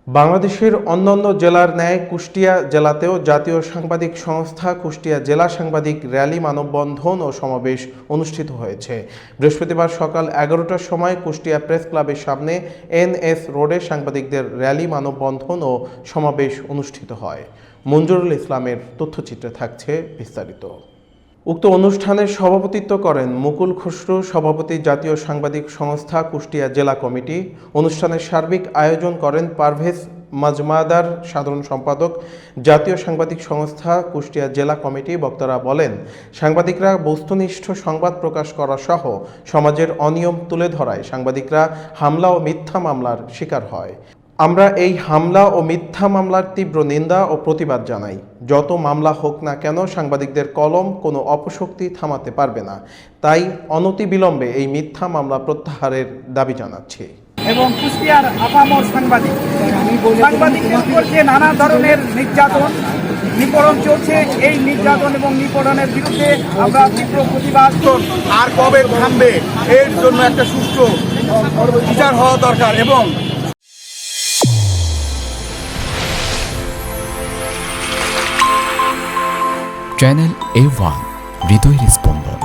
বাংলাদেশের অন্যান্য জেলার ন্যায় কুষ্টিয়া জেলাতেও জাতীয় সাংবাদিক সংস্থা কুষ্টিয়া জেলা সাংবাদিক র্যালি মানববন্ধন ও সমাবেশ অনুষ্ঠিত হয়েছে। বৃহস্পতিবার সকাল 11টার সময় কুষ্টিয়া প্রেস ক্লাবের সামনে NS রোডে সাংবাদিকদের র্যালি মানববন্ধন ও সমাবেশ অনুষ্ঠিত হয়। মঞ্জুরুল ইসলামের তথ্যচিত্রে থাকছে বিস্তারিত। উক্ত অনুষ্ঠানে সভাপতিত্ব করেন মুকুল খসরু, সভাপতি জাতীয় সাংবাদিক সংস্থা কুষ্টিয়া জেলা কমিটি। অনুষ্ঠানের সার্বিক আয়োজন করেন পারভেজ মাজমাদার, সাধারণ সম্পাদক জাতীয় সাংবাদিক সংস্থা কুষ্টিয়া জেলা কমিটি। বক্তারা বলেন, সাংবাদিকরা বস্তুনিষ্ঠ সংবাদ প্রকাশ করা সহ সমাজের অনিয়ম তুলে ধরায় সাংবাদিকরা হামলা ও মিথ্যা মামলার শিকার হয়। আমরা এই হামলা ও মিথ্যা মামলার তীব্র নিন্দা ও প্রতিবাদ জানাই। যত মামলা হোক না কেন সাংবাদিকদের কলম কোনো অপশক্তি থামাতে পারবে না। তাই অনতিবিলম্বে এই মিথ্যা মামলা প্রত্যাহারের দাবি জানাচ্ছি। এবং কুষ্টিয়ার আপামর সাংবাদিকদের উপর যে নানা ধরনের নিপীড়ন চলছে, এই নির্যাতন এবং নিপীড়নের বিরুদ্ধে আমরা তীব্র প্রতিবাদ। আর কবে থামবে এর জন্য একটা সুষ্ঠু বিচার হওয়া দরকার। এবং চ্যানেল A1 হৃদয়ের স্পন্দন।